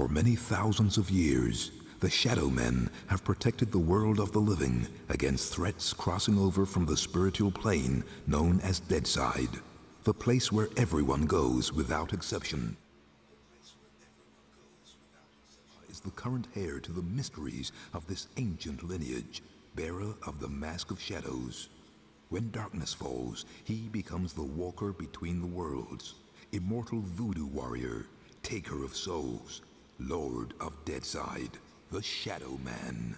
For many thousands of years, the Shadow Men have protected the world of the living against threats crossing over from the spiritual plane known as Deadside, the place where everyone goes without exception. Is the current heir to the mysteries of this ancient lineage, bearer of the Mask of Shadows. When darkness falls, he becomes the walker between the worlds, immortal voodoo warrior, taker of souls, lord of Deadside, the Shadow Man.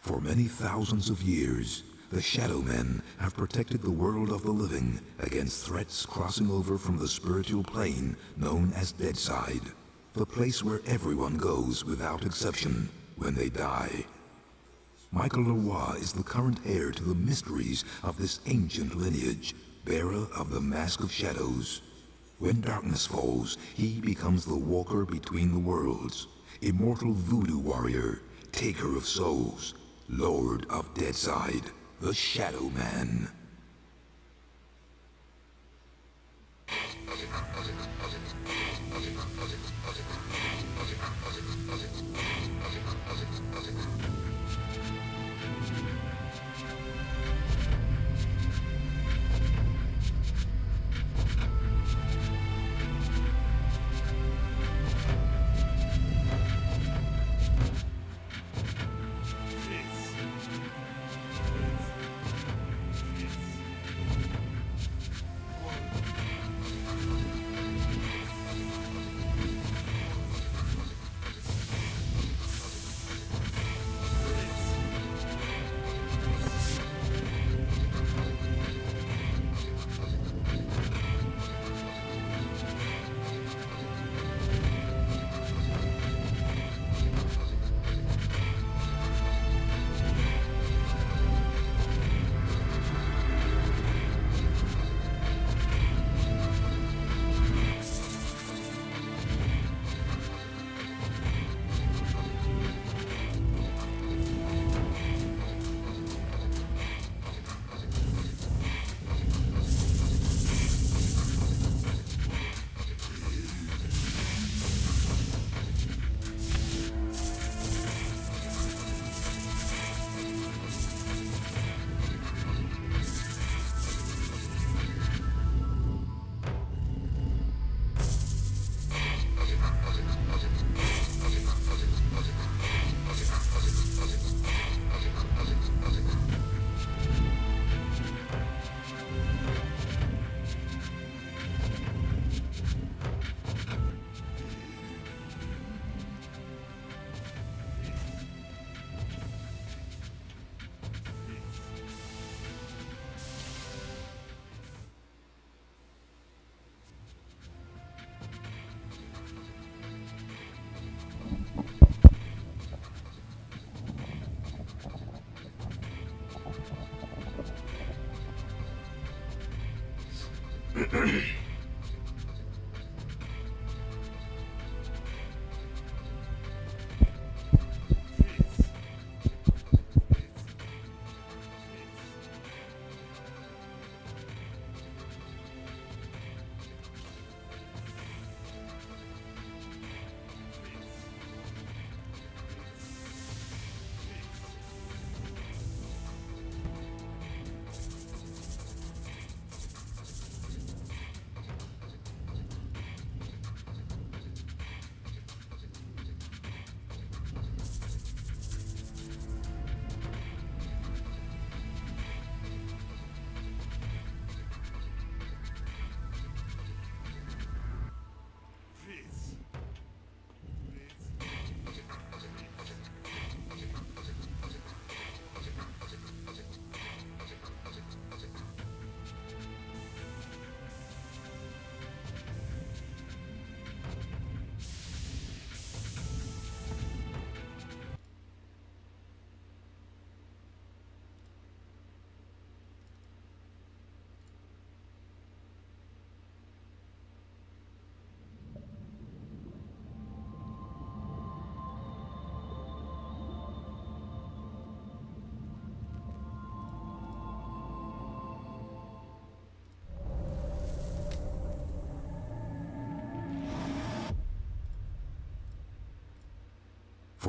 For many thousands of years, the Shadow Men have protected the world of the living against threats crossing over from the spiritual plane known as Deadside, the place where everyone goes without exception when they die. Michael Leroy is the current heir to the mysteries of this ancient lineage, bearer of the Mask of Shadows. When darkness falls, he becomes the walker between the worlds, immortal voodoo warrior, taker of souls, lord of Deadside, the Shadow Man.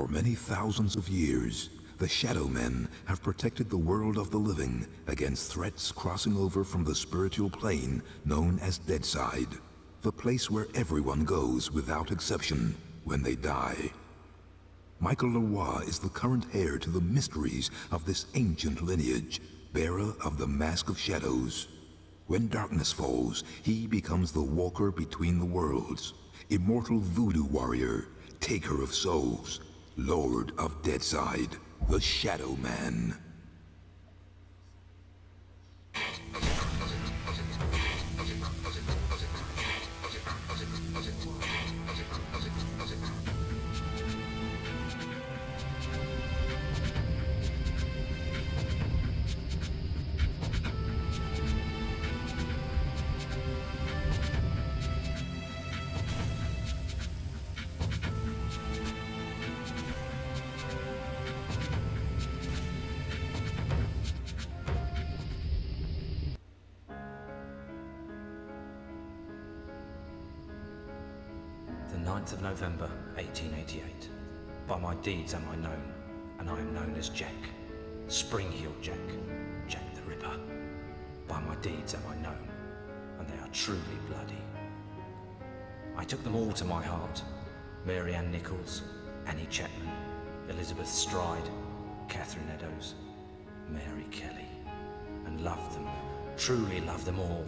For many thousands of years, the Shadow Men have protected the world of the living against threats crossing over from the spiritual plane known as Deadside, the place where everyone goes without exception when they die. Michael Leroy is the current heir to the mysteries of this ancient lineage, bearer of the Mask of Shadows. When darkness falls, he becomes the walker between the worlds, immortal voodoo warrior, taker of souls, lord of Deadside, the Shadow Man. The 9th of November, 1888. By my deeds am I known, and I am known as Jack. Spring-heeled Jack. Jack the Ripper. By my deeds am I known, and they are truly bloody. I took them all to my heart. Mary Ann Nichols, Annie Chapman, Elizabeth Stride, Catherine Eddowes, Mary Kelly, and loved them, truly loved them all.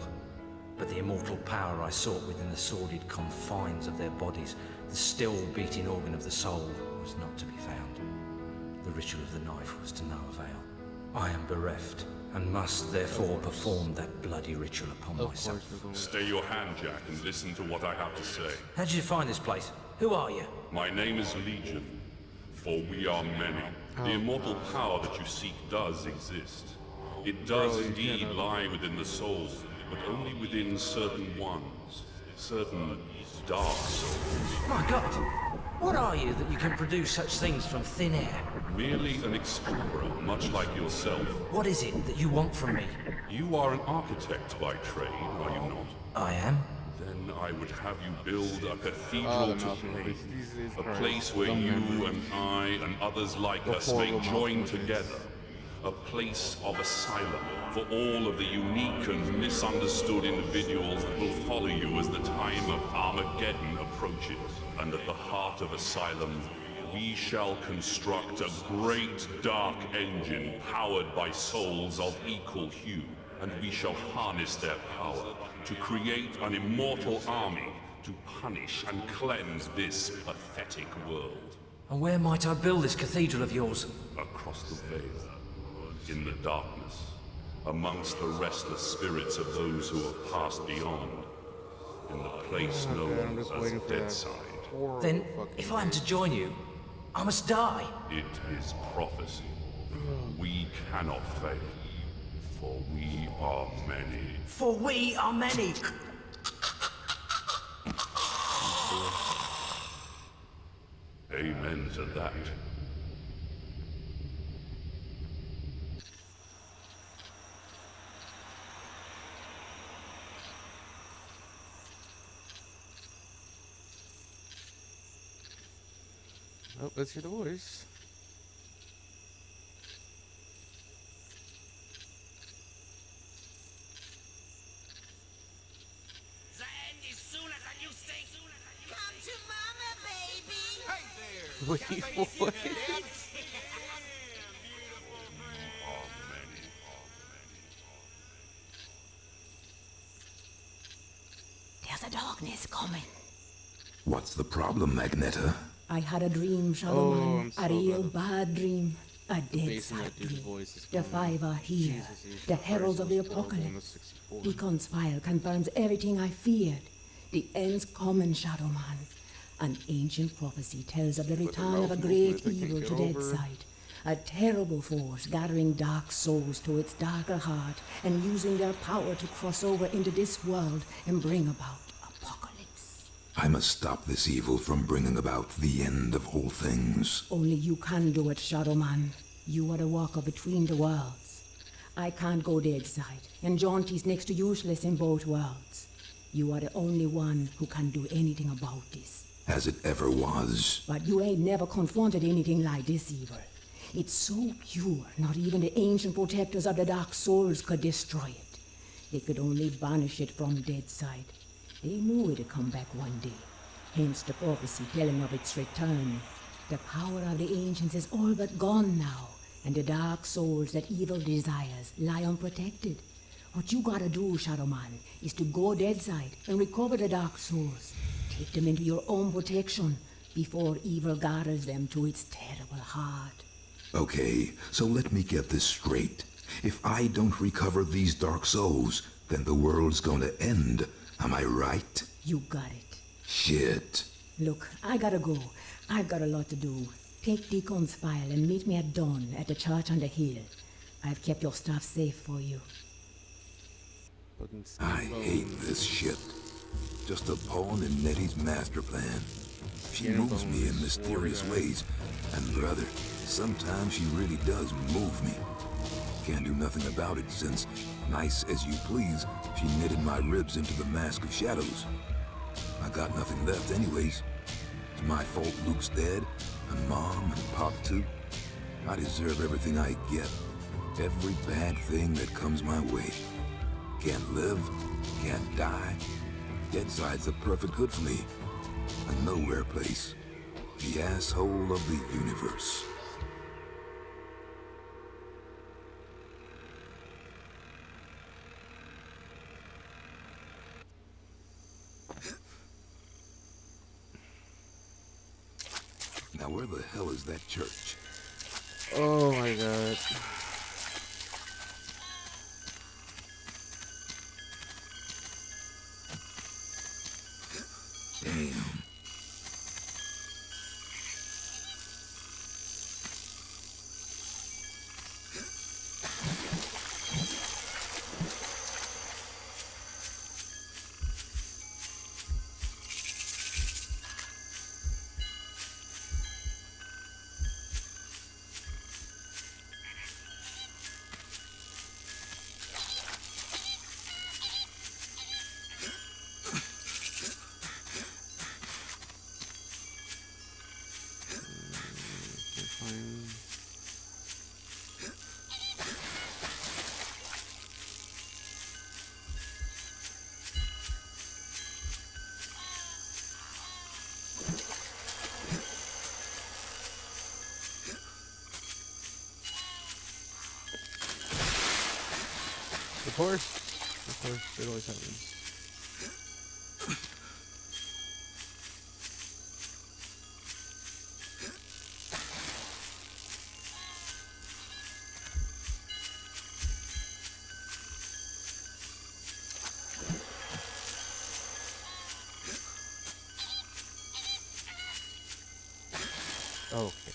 But the immortal power I sought within the sordid confines of their bodies, the still beating organ of the soul, was not to be found. The ritual of the knife was to no avail. I am bereft, and must therefore perform that bloody ritual upon myself. Stay your hand, Jack, and listen to what I have to say. How did you find this place? Who are you? My name is Legion, for we are many. The immortal power that you seek does exist. It does indeed lie within the soul, but only within certain ones, certain dark souls. My God! What are you that you can produce such things from thin air? Merely an explorer, much like yourself. What is it that you want from me? You are an architect by trade, are you not? I am. Then I would have you build a cathedral to pain, a place where you and I and others like us may join together. A place of asylum for all of the unique and misunderstood individuals that will follow you as the time of Armageddon approaches. And at the heart of Asylum, we shall construct a great dark engine powered by souls of equal hue. And we shall harness their power to create an immortal army to punish and cleanse this pathetic world. And where might I build this cathedral of yours? Across the veil, in the darkness, amongst the restless spirits of those who have passed beyond, in the place known as Deadside. Then, if I am to join you, I must die. It is prophecy. We cannot fail, for we are many. For we are many. Amen to that. Oh, let's hear the voice. The end is sooner than you think. Come to mama, baby. Hey there. Wait, what? There's a darkness coming. What's the problem, Magneta? I had a dream, Shadow I'm Man. so A real glad. bad dream. A dead Basing side like these dream. voices The coming. five are here. Jesus, The heralds of the Christ, those people apocalypse. almost 64. Beacon's file confirms everything I feared. The end's coming, Shadow Man. An ancient prophecy tells of the the return of a mouth great movement, they can't evil get to over. Deadside. A terrible force gathering dark souls to its darker heart and using their power to cross over into this world and bring about apocalypse. I must stop this evil from bringing about the end of all things. Only you can do it, Shadow Man. You are the walker between the worlds. I can't go Deadside, and Jaunty's next to useless in both worlds. You are the only one who can do anything about this. as it ever was. But you ain't never confronted anything like this evil. It's so pure, not even the ancient protectors of the Dark Souls could destroy it. They could only banish it from Deadside. They knew it'd come back one day. Hence the prophecy telling of its return. The power of the ancients is all but gone now, and the Dark Souls that evil desires lie unprotected. What you gotta do, Shadow Man, is to go Deadside and recover the Dark Souls. Take them into your own protection before evil gathers them to its terrible heart. Okay, so let me get this straight. If I don't recover these Dark Souls, then the world's gonna end. Am I right? You got it. Shit. Look, I gotta go. I've got a lot to do. Take Deacon's file and meet me at dawn at the church on the hill. I've kept your stuff safe for you. I hate this shit. Just a pawn in Nettie's master plan. She moves me in mysterious ways, and brother, sometimes she really does move me. Can't do nothing about it since, nice as you please, she knitted my ribs into the mask of shadows. I got nothing left anyways. It's my fault Luke's dead, and Mom and Pop too. I deserve everything I get. Every bad thing that comes my way. Can't live, can't die. Deadside's the perfect good for me. A nowhere place. The asshole of the universe. Now where the hell is that church? Oh my god. Damn. Of course, it always happens. Okay.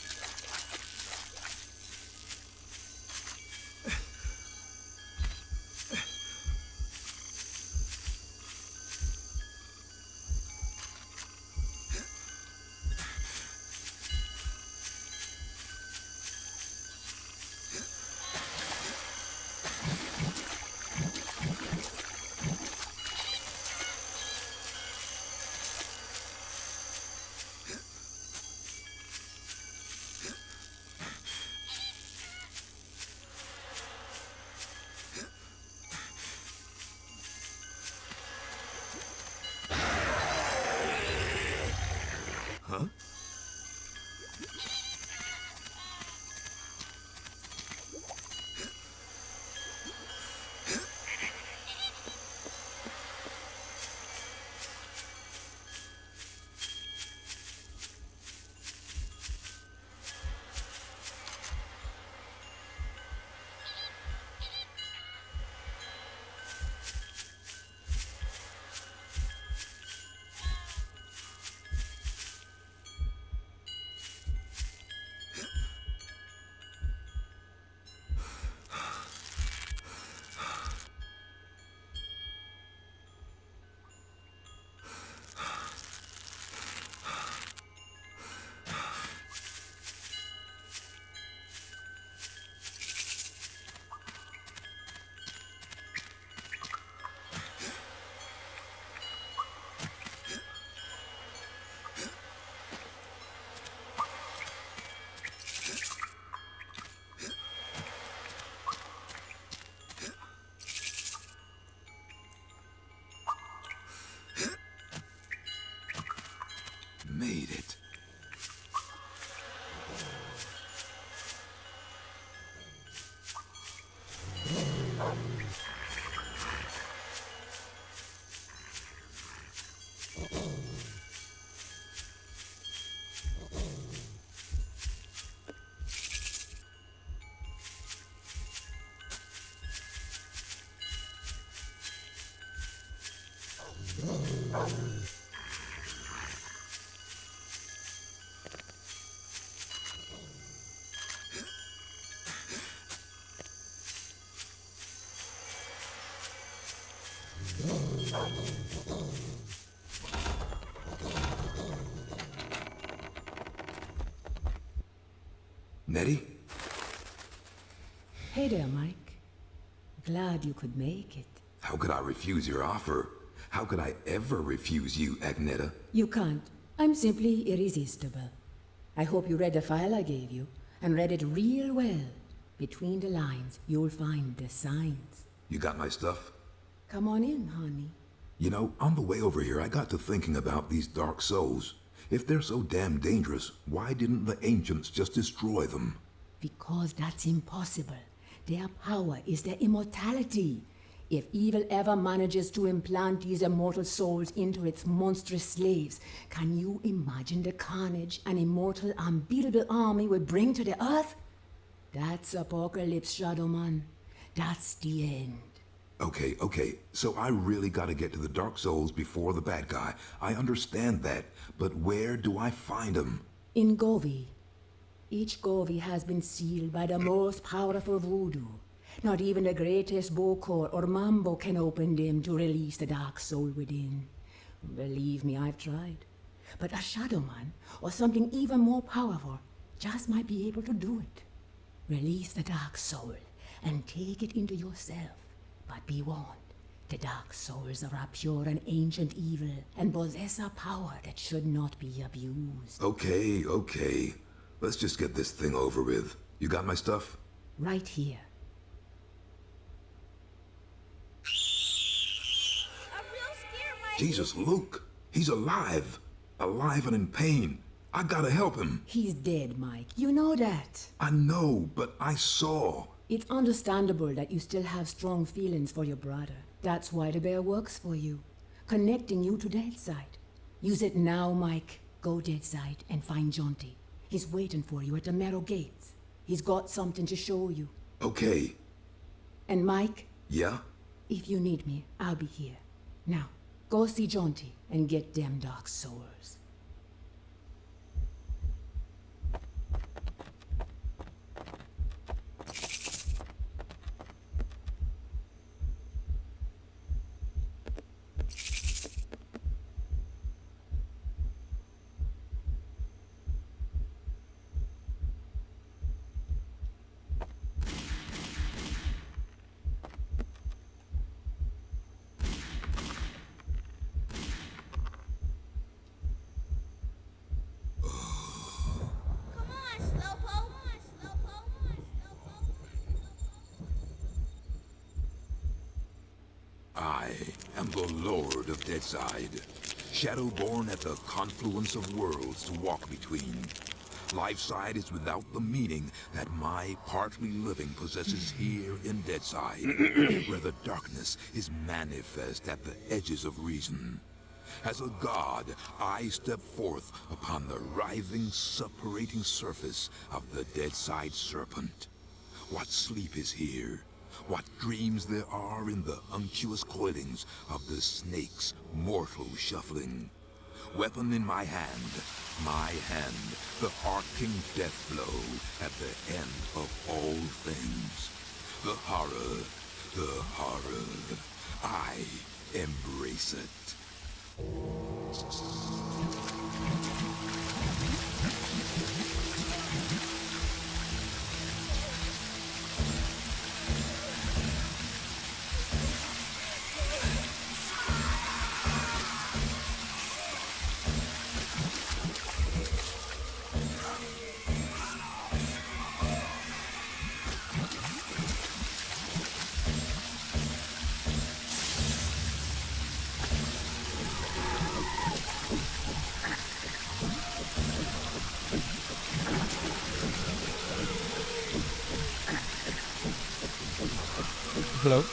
Nettie? Hey there, Mike. Glad you could make it. How could I refuse your offer? How could I ever refuse you, Agneta? You can't. I'm simply irresistible. I hope you read the file I gave you, and read it real well. Between the lines, you'll find the signs. You got my stuff? Come on in, honey. You know, on the way over here, I got to thinking about these dark souls. If they're so damn dangerous, why didn't the ancients just destroy them? Because that's impossible. Their power is their immortality. If evil ever manages to implant these immortal souls into its monstrous slaves, can you imagine the carnage an immortal, unbeatable army would bring to the earth? That's Apocalypse, Shadowman. That's the end. Okay, so I really gotta get to the Dark Souls before the bad guy. I understand that, but where do I find them? In Govi. Each Govi has been sealed by the most powerful voodoo. Not even the greatest Bokor or Mambo can open them to release the dark soul within. Believe me, I've tried. But a Shadowman, or something even more powerful, just might be able to do it. Release the dark soul, and take it into yourself. But be warned, the dark souls are a pure and ancient evil, and possess a power that should not be abused. Okay. Let's just get this thing over with. You got my stuff? Right here. A real scare, Mike. Jesus, Luke! He's alive! Alive and in pain! I gotta help him! He's dead, Mike. You know that. I know, but I saw. It's understandable that you still have strong feelings for your brother. That's why the bear works for you, connecting you to Deadside. Use it now, Mike. Go Deadside and find Jonty. He's waiting for you at the Marrow Gates. He's got something to show you. Okay. And Mike, Yeah? if you need me, I'll be here. Now, go see Jonty and get them dark souls. Come on, Slowpoke. I am the Lord of Deadside, Shadowborn at the confluence of worlds to walk between. Lifeside is without the meaning that my partly living possesses here in Deadside, where the darkness is manifest at the edges of reason. As a god, I step forth upon the writhing, suppurating surface of the Deadside Serpent. What sleep is here? What dreams there are in the unctuous coilings of the snake's mortal shuffling. Weapon in my hand, the arcing death blow at the end of all things. The horror, I embrace it. Hello?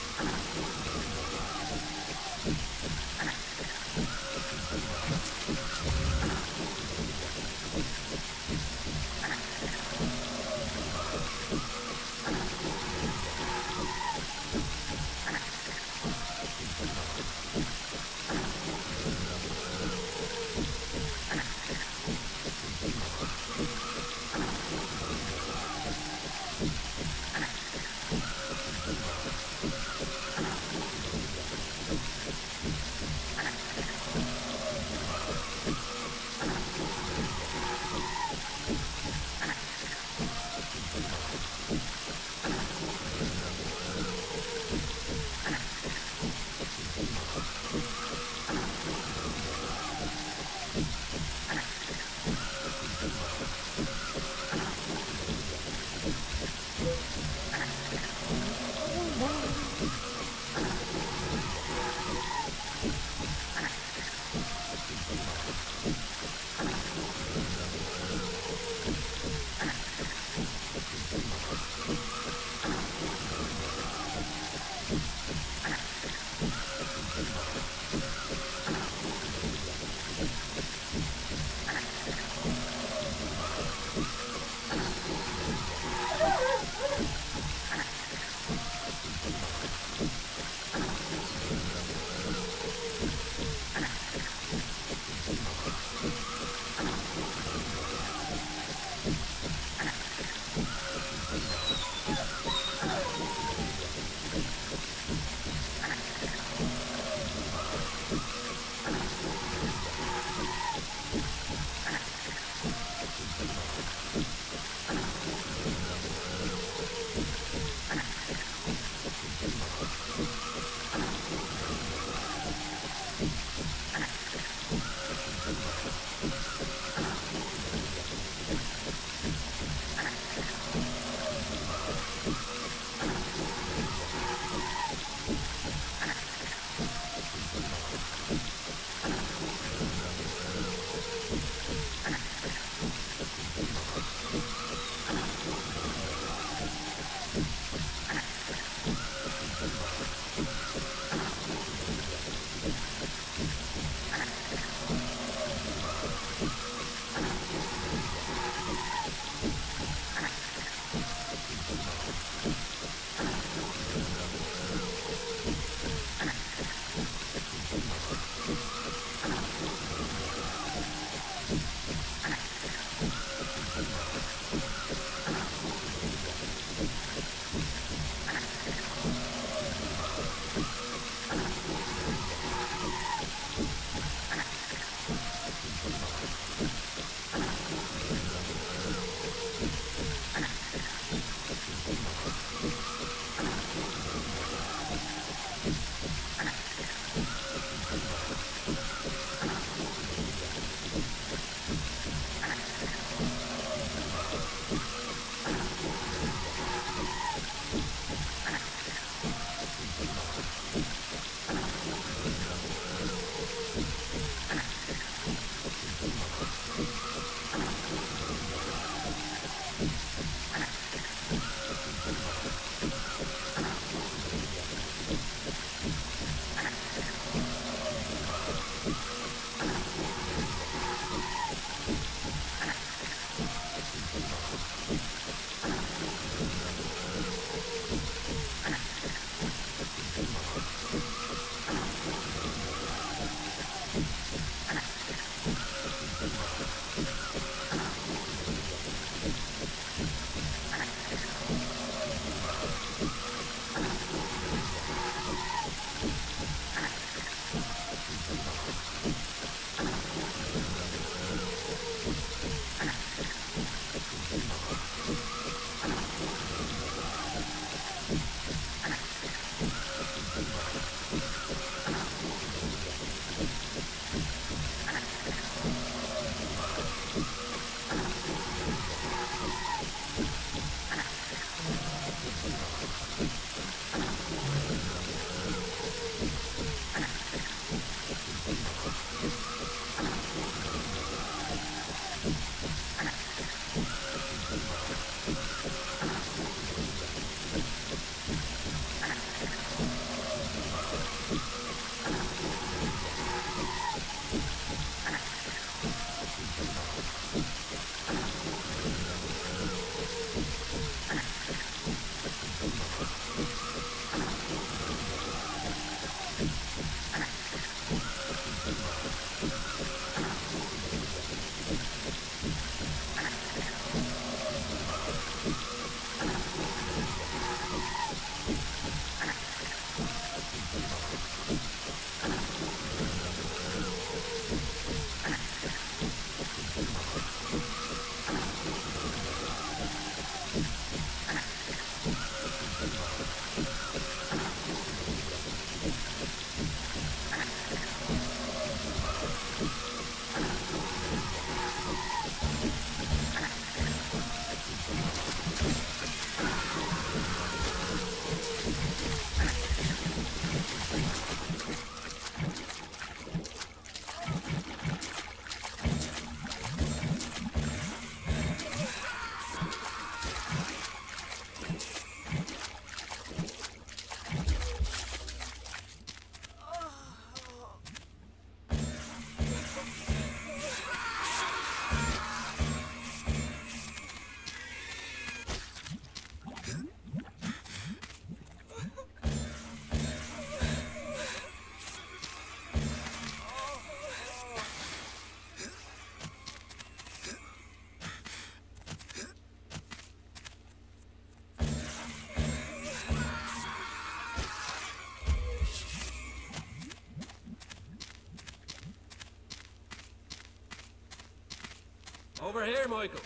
Over here, Michael.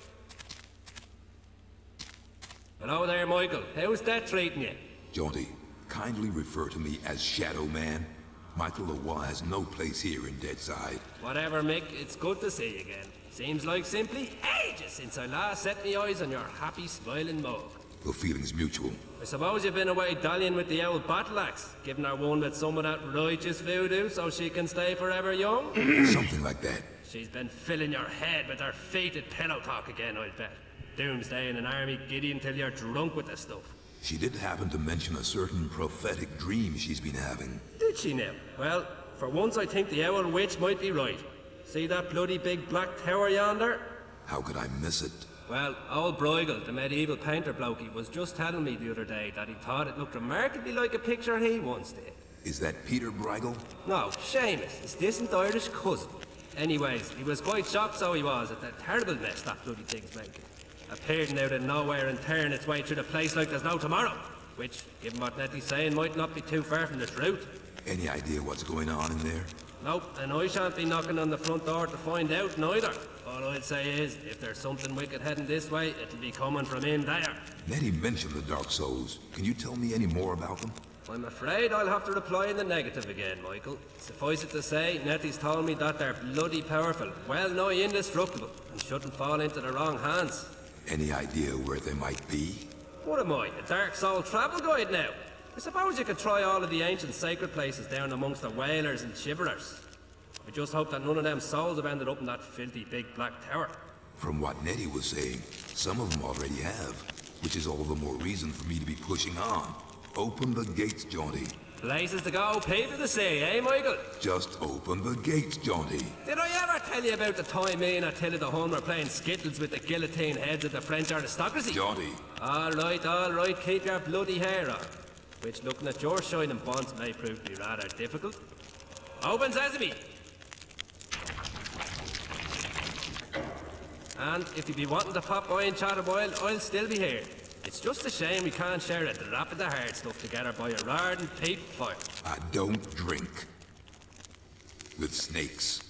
Hello there, Michael. How's that treating you? Jaunty, kindly refer to me as Shadow Man. Michael Leroy has no place here in Deadside. Whatever, Mick. It's good to see you again. Seems like simply ages since I last set me eyes on your happy, smiling mug. The feeling's mutual. I suppose you've been away dallying with the old battle axe, giving her one with some of that righteous voodoo so she can stay forever young? Something like that. She's been filling your head with her fated pillow talk again, I'll bet. Doomsday in an army giddy until you're drunk with the stuff. She did happen to mention a certain prophetic dream she's been having. Did she now? Well, for once I think the owl witch might be right. See that bloody big black tower yonder? How could I miss it? Well, old Bruegel, the medieval painter blokey, was just telling me the other day that he thought it looked remarkably like a picture he once did. Is that Peter Bruegel? No, Seamus, his distant Irish cousin. Anyways, he was quite shocked, so he was, at the terrible mess that bloody thing's making. Appearing out of nowhere and tearing its way through the place like there's no tomorrow. Which, given what Nettie's saying, might not be too far from the truth. Any idea what's going on in there? Nope, and I shan't be knocking on the front door to find out neither. All I'd say is, if there's something wicked heading this way, it'll be coming from in there. Nettie mentioned the Dark Souls. Can you tell me any more about them? I'm afraid I'll have to reply in the negative again, Michael. Suffice it to say, Nettie's told me that they're bloody powerful, well nigh indestructible, and shouldn't fall into the wrong hands. Any idea where they might be? What am I, a Dark Soul travel guide now? I suppose you could try all of the ancient sacred places down amongst the whalers and shiverers. I just hope that none of them souls have ended up in that filthy big black tower. From what Nettie was saying, some of them already have, which is all the more reason for me to be pushing on. Open the gates, Jaunty. Places to go, pave the sea, eh, Michael? Just open the gates, Jaunty. Did I ever tell you about the time me and Attila the Hun were playing skittles with the guillotine heads of the French aristocracy? Jaunty. All right, keep your bloody hair on. Which, looking at your shining bonds, may prove to be rather difficult. Open sesame! And if you be wanting to pop by and chat a while, I'll still be here. It's just a shame we can't share a drop of the hard stuff together by a ardent peat fire. I don't drink with snakes.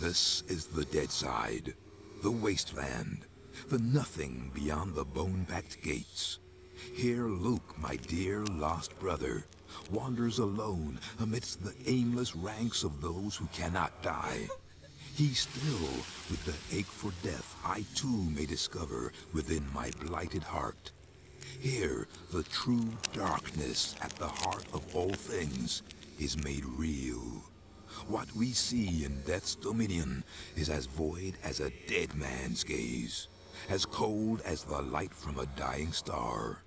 This is the dead side, the wasteland, the nothing beyond the bone-packed gates. Here Luke, my dear lost brother, wanders alone amidst the aimless ranks of those who cannot die. He still, with the ache for death I too may discover within my blighted heart. Here, the true darkness at the heart of all things is made real. What we see in Death's dominion is as void as a dead man's gaze, as cold as the light from a dying star.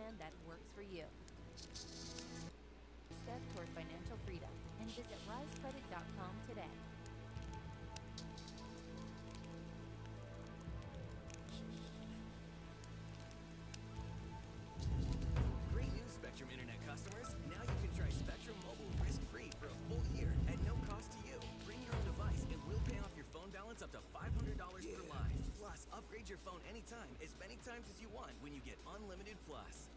plan that works for you. Step toward financial freedom and visit risecredit.com today. Great news, Spectrum Internet customers. Now you can try Spectrum Mobile risk-free for a full year at no cost to you. Bring your own device and we'll pay off your phone balance up to $500 per line. Plus, upgrade your phone anytime, as many times as you want when you get Unlimited Plus.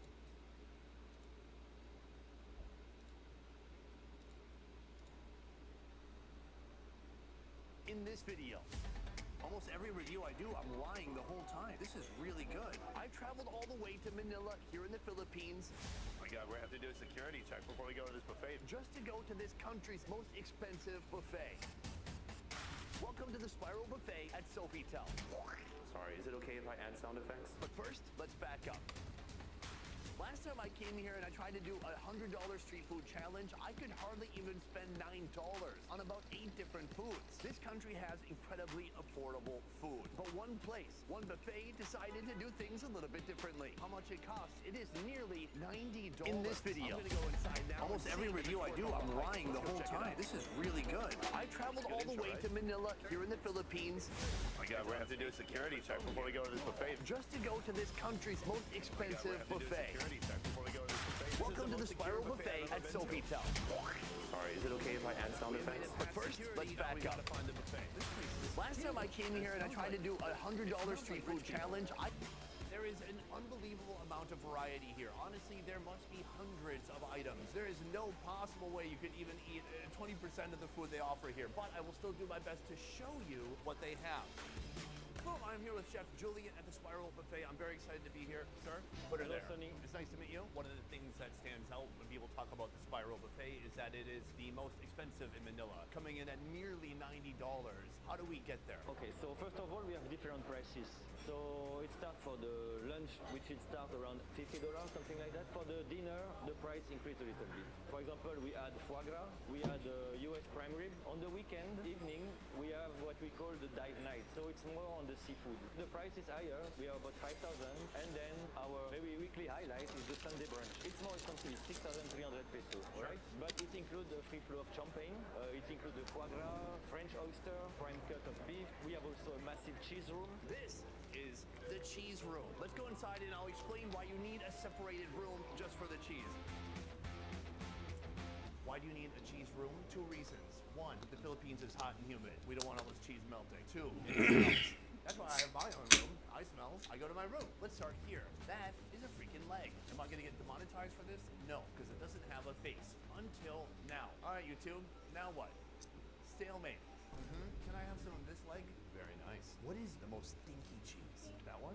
In this video, almost every review I do, I'm lying the whole time. This is really good. I traveled all the way to Manila here in the Philippines. Oh my God, we're gonna have to do a security check before we go to this buffet. Just to go to this country's most expensive buffet. Welcome to the Spiral Buffet at Sofitel. Sorry, is it okay if I add sound effects? But first, let's back up. Last time I came here and I tried to do a $100 street food challenge, I could hardly even spend $9 on about 8 different foods. This country has incredibly affordable food. But one place, one buffet decided to do things a little bit differently. How much it costs? It is nearly $90. In this video, I'm gonna go inside now. Almost every review I do, I'm lying the whole time. This is really good. I traveled all the way to Manila here in the Philippines. Oh my God, we're gonna have to do a security check before we go to this buffet. Just to go to this country's most expensive buffet. Welcome to the Spiral Buffet at Sofitel. Sorry, is it okay if I add sound effects? But first, let's back up. Last time I came here and I tried to do a $100 street food challenge, there is an unbelievable amount of variety here. Honestly, there must be hundreds of items. There is no possible way you could even eat 20% of the food they offer here, but I will still do my best to show you what they have. Hello, I'm here with Chef Julian at the Spiral Buffet. I'm very excited to be here, sir. Put her there. Sonny. It's nice to meet you. One of the things that stands out when people talk about the Spiral Buffet is that it is the most expensive in Manila, coming in at nearly $90. How do we get there? Okay, so first of all, we have different prices. So it starts for the lunch, which it starts around $50, something like that. For the dinner, the price increases a little bit. For example, we add foie gras, we add US prime rib. On the weekend evening, we have what we call the dive night. So it's more on the seafood. The price is higher. We have about 5,000. And then our maybe weekly highlight is the Sunday brunch. It's more expensive, 6,300 pesos, right? But it includes a free flow of champagne. It includes the foie gras, French oyster, prime cut of beef. We have also a massive cheese room. This is the cheese room. Let's go inside and I'll explain why you need a separated room just for the cheese. Why do you need a cheese room? 2 reasons. 1, the Philippines is hot and humid. We don't want all this cheese melting. 2, it smells. That's why I have my own room. I smell. I go to my room. Let's start here. That is a freaking leg. Am I gonna get demonetized for this? No, because it doesn't have a face. Until now. All right, YouTube. Now what? Stalemate. Can I have some of this leg? Very nice. What is the most stinky cheese? That one?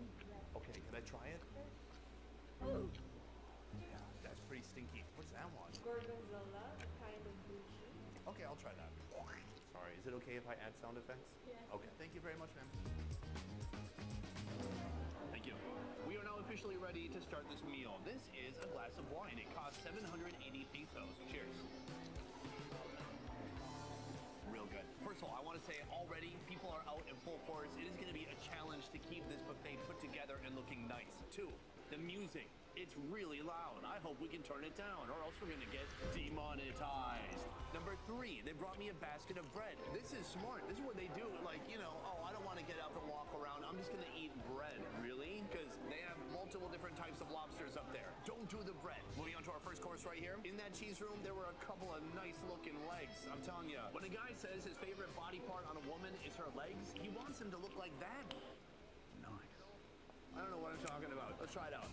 Okay, can I try it? Yeah, that's pretty stinky. What's that one? Gorgonzola, a kind of blue cheese. Okay, I'll try that. Sorry, is it okay if I add sound effects? Yes. Okay, thank you very much, ma'am. Thank you. We are now officially ready to start this meal. This is a glass of wine. It costs 780 pesos. Cheers. Real good. First of all, I want to say already, people are out in full force. It is going to be a challenge to keep this buffet put together and looking nice. 2, the music. It's really loud. I hope we can turn it down or else we're going to get demonetized. Number 3, they brought me a basket of bread. This is smart. This is what they do. Like, you know, oh, I don't want to get up and walk around. I'm just going to eat bread. Really? Because they have multiple different types of lobsters up there. Don't do the bread. Moving on to our first course right here. In that cheese room, there were a couple of nice looking legs. I'm telling you, when a guy says his favorite body part on a woman is her legs, he wants them to look like that. Nice. I don't know what I'm talking about. Let's try it out.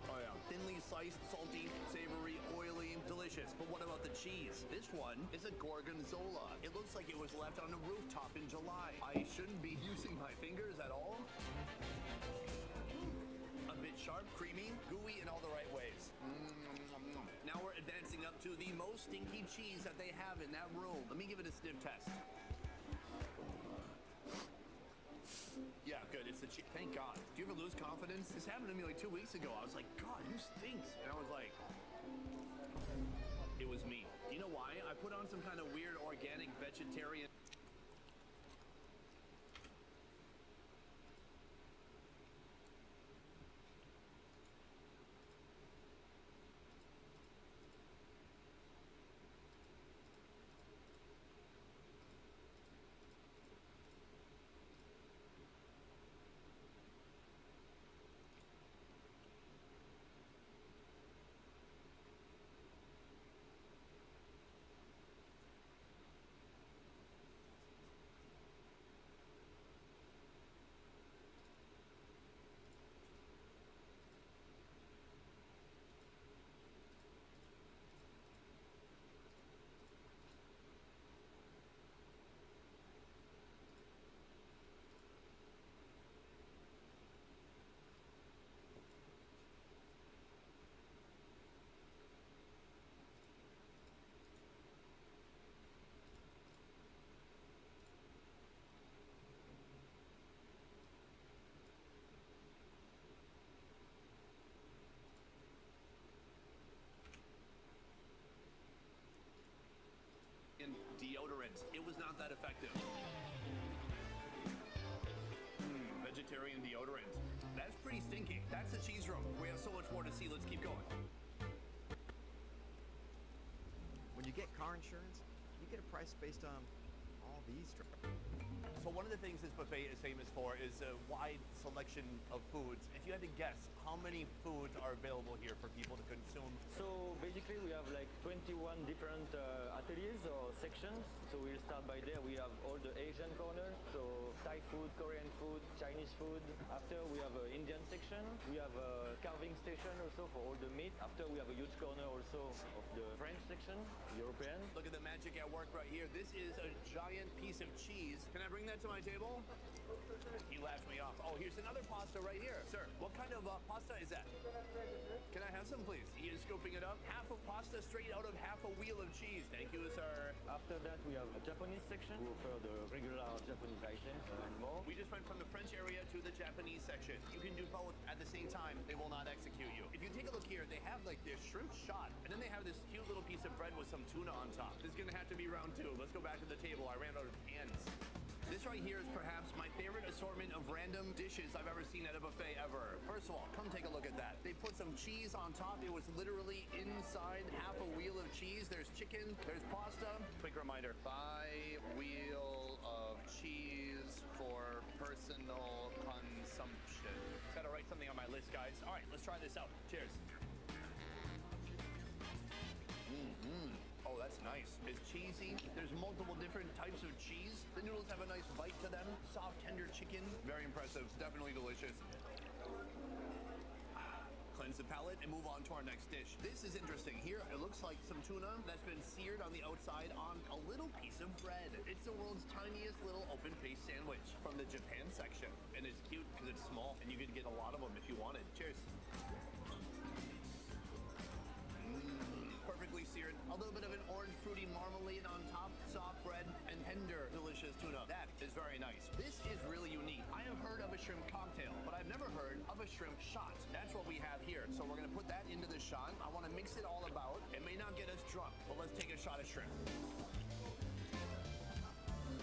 Oh yeah. Thinly sliced, salty, savory, oily, delicious. But what about the cheese? This one is a gorgonzola. It looks like it was left on a rooftop in July. I shouldn't be using my fingers at all. A bit sharp, creamy, gooey in all the right ways. Now we're advancing up to the most stinky cheese that they have in that room. Let me give it a sniff test. Yeah, good. It's the cheese. Thank God. Do you ever lose confidence? This happened to me like 2 weeks ago. I was like, God, who stinks? And I was like, it was me. Do you know why? I put on some kind of weird organic vegetarian. times. It was not that effective. Vegetarian deodorant. That's pretty stinky. That's the cheese room. We have so much more to see. Let's keep going. When you get car insurance, you get a price based on all these. So one of the things this buffet is famous for is a wide selection of foods. If you had to guess, how many foods are available here for people to consume? So basically we have like 21 different ateliers or sections. So we'll start by there. We have all the Asian corners, so Thai food, Korean food, Chinese food. After we have an Indian section. We have a carving station also for all the meat. After we have a huge corner also of the French section, European. Look at the magic at work right here. This is a giant piece of cheese. Can I bring that to my table? He laughed me off. Oh, here's another pasta right here. Sir, what kind of pasta is that? Can I have some, please? He is scooping it up. Half a pasta straight out of half a wheel of cheese. Thank you, sir. After that, we have a Japanese section. We offer the regular Japanese items and more. We just went from the French area to the Japanese section. You can do both at the same time. They will not execute you. If you take a look here, they have like their shrimp shot, and then they have this cute little piece of bread with some tuna on top. This is gonna have to be round two. Let's go back to the table. I ran out of hands. This right here is perhaps my favorite assortment of random dishes I've ever seen at a buffet ever. First of all, come take a look at that. They put some cheese on top. It was literally inside half a wheel of cheese. There's chicken, there's pasta. Quick reminder, buy wheel of cheese for personal consumption. Gotta write something on my list, guys. All right, let's try this out. Cheers. Oh, that's nice. It's cheesy. There's multiple different types of cheese. The noodles have a nice bite to them. Soft, tender chicken. Very impressive. Definitely delicious. Cleanse the palate and move on to our next dish. This is interesting. Here, it looks like some tuna that's been seared on the outside on a little piece of bread. It's the world's tiniest little open-faced sandwich from the Japan section. And it's cute because it's small and you can get a lot of them if you wanted. Cheers. Perfectly seared, a little bit of an orange fruity marmalade on top, soft bread, and tender, delicious tuna. That is very nice. This is really unique. I have heard of a shrimp cocktail, but I've never heard of a shrimp shot. That's what we have here. So we're gonna put that into the shot. I wanna mix it all about. It may not get us drunk, but let's take a shot of shrimp.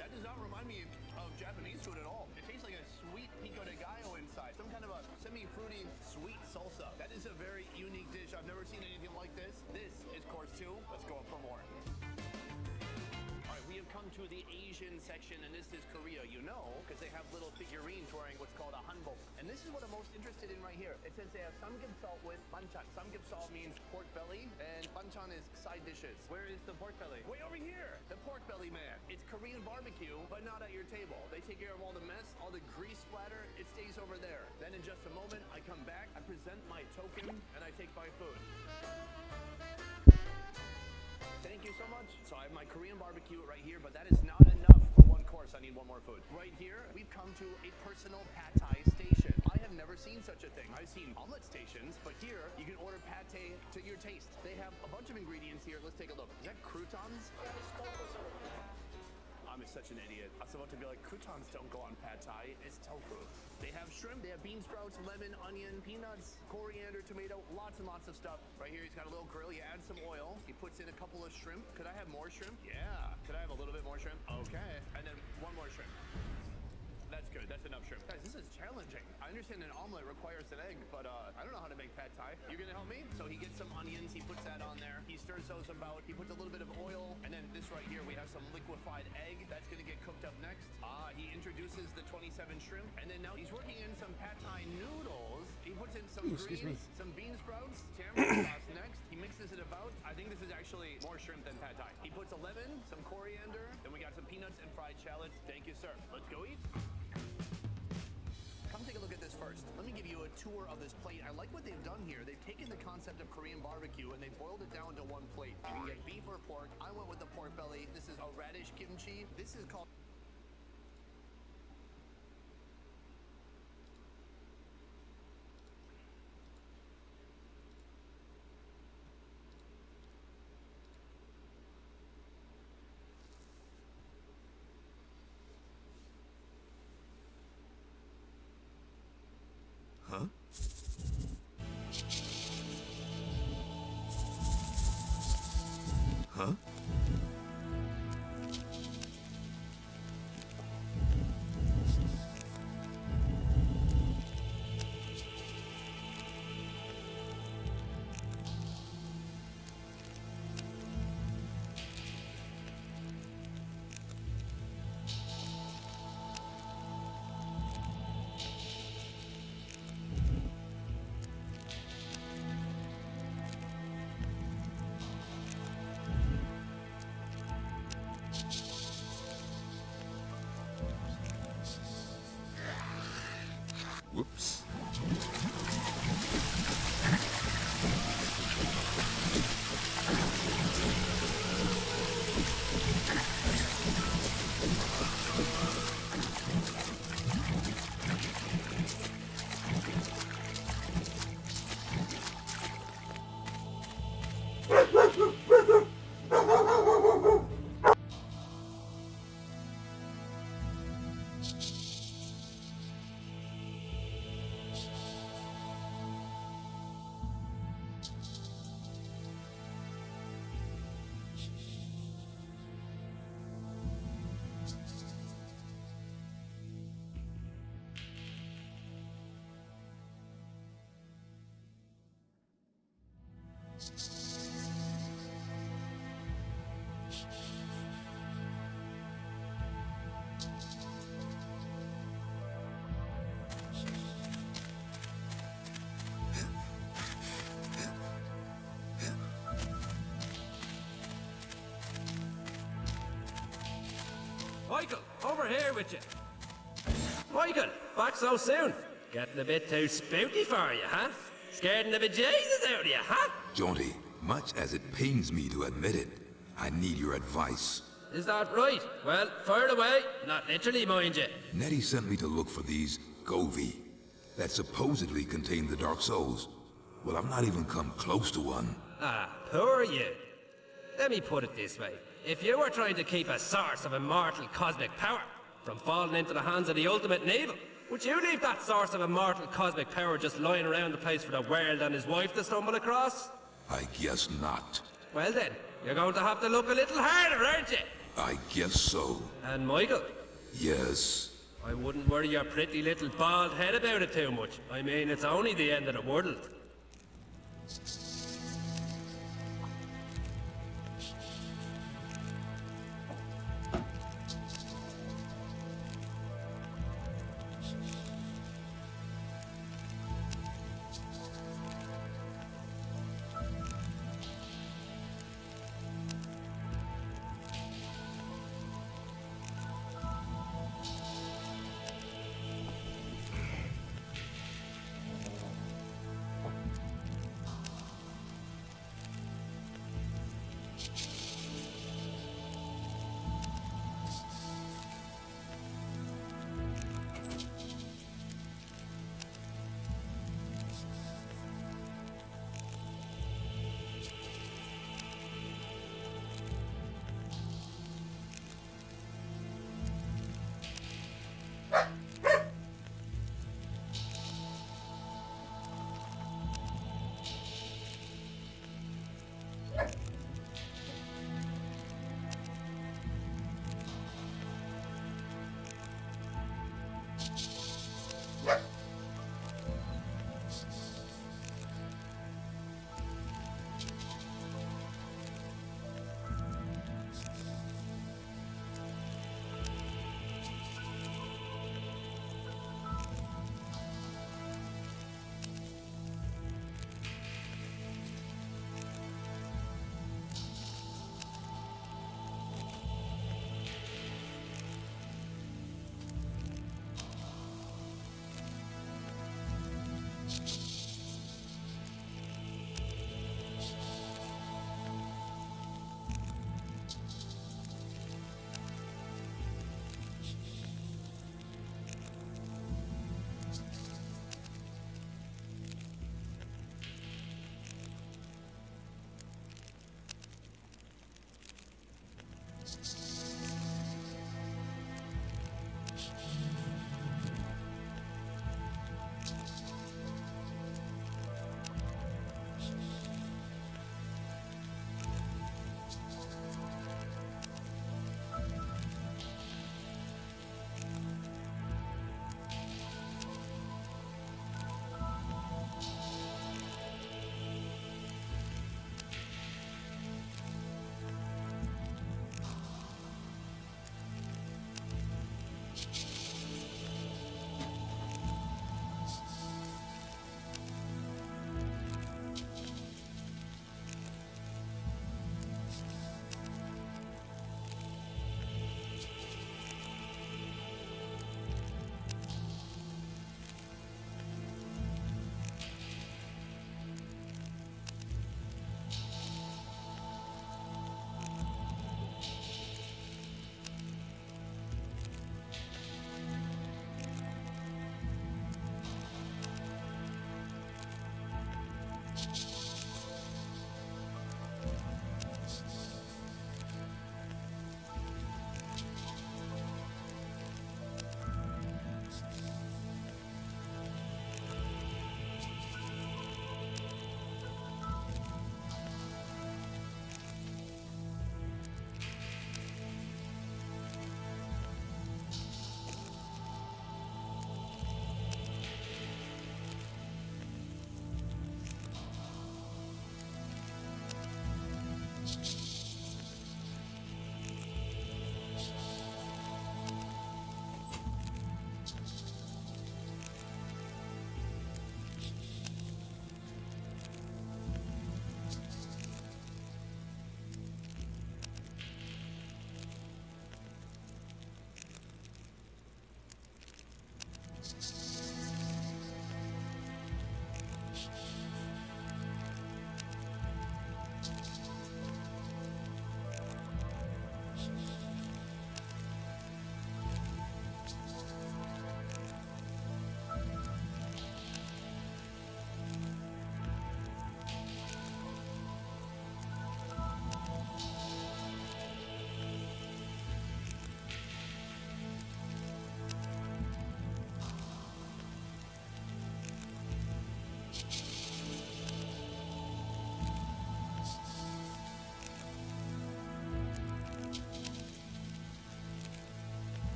That does not remind me of Japanese food at all. It tastes like a sweet pico de gallo inside. Some kind of a semi-fruity sweet salsa. That is a very unique dish. I've never seen anything like this. This is course two. Let's go up for more. All right, we have come to the Asian section, and this is Korea, you know, because they have little figurines wearing what's called a hanbok. And this is what I'm most interested in right here. It says they have samgyeopsal with banchan. Samgyeopsal means pork belly, and banchan is side dishes. Where is the pork belly? Way over here! The pork belly man. It's Korean barbecue, but not at your table. They take care of all the mess, all the grease splatter. It stays over there. Then in just a moment, I come back, I present my token, and I take my food. Thank you so much. So I have my Korean barbecue right here, but that is not enough for one course. I need one more food. Right here, we've come to a personal pad thai station. I have never seen such a thing. I've seen omelet stations, but here you can order pad thai to your taste. They have a bunch of ingredients here. Let's take a look. Is that croutons? I'm such an idiot. I was about to be like, croutons don't go on pad thai. It's tofu. They have shrimp, they have bean sprouts, lemon, onion, peanuts, coriander, tomato, lots and lots of stuff. Right here, he's got a little grill. He adds some oil. He puts in a couple of shrimp. Could I have more shrimp? Yeah. Could I have a little bit more shrimp? Okay. And then one more shrimp. That's good. That's enough shrimp. Guys, this is challenging. I understand an omelet requires an egg, but I don't know how to make pad thai. You're gonna help me? So he gets some onions, he puts that on there. He stirs those about. He puts a little bit of oil, and then this right here, we have some liquefied egg. That's gonna get cooked up next. He introduces the 27 shrimp, and then now he's working in some pad thai noodles. He puts in some greens, some bean sprouts, tamarind sauce next. He mixes it about. I think this is actually more shrimp than pad thai. He puts a lemon, some coriander, then we got some peanuts and fried shallots. Thank you, sir. Let's go eat. Come take a look at this first. Let me give you a tour of this plate. I like what they've done here. They've taken the concept of Korean barbecue and they boiled it down to one plate. You can get beef or pork. I went with the pork belly. This is a radish kimchi. This is called... Huh? Huh? Michael, over here with you. Michael, back so soon. Getting a bit too spooky for you, huh? Scaring the bejesus out of you, huh? Jaunty, much as it pains me to admit it, I need your advice. Is that right? Well, fire away. Not literally, mind you. Nettie sent me to look for these Govi that supposedly contain the Dark Souls. Well, I've not even come close to one. Ah, poor you. Let me put it this way. If you were trying to keep a source of immortal cosmic power from falling into the hands of the ultimate and evil, would you leave that source of immortal cosmic power just lying around the place for the world and his wife to stumble across? I guess not. Well then, you're going to have to look a little harder, aren't you? I guess so. And Michael? Yes. I wouldn't worry your pretty little bald head about it too much. I mean, it's only the end of the world.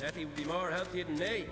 Nettie would be more healthy than me.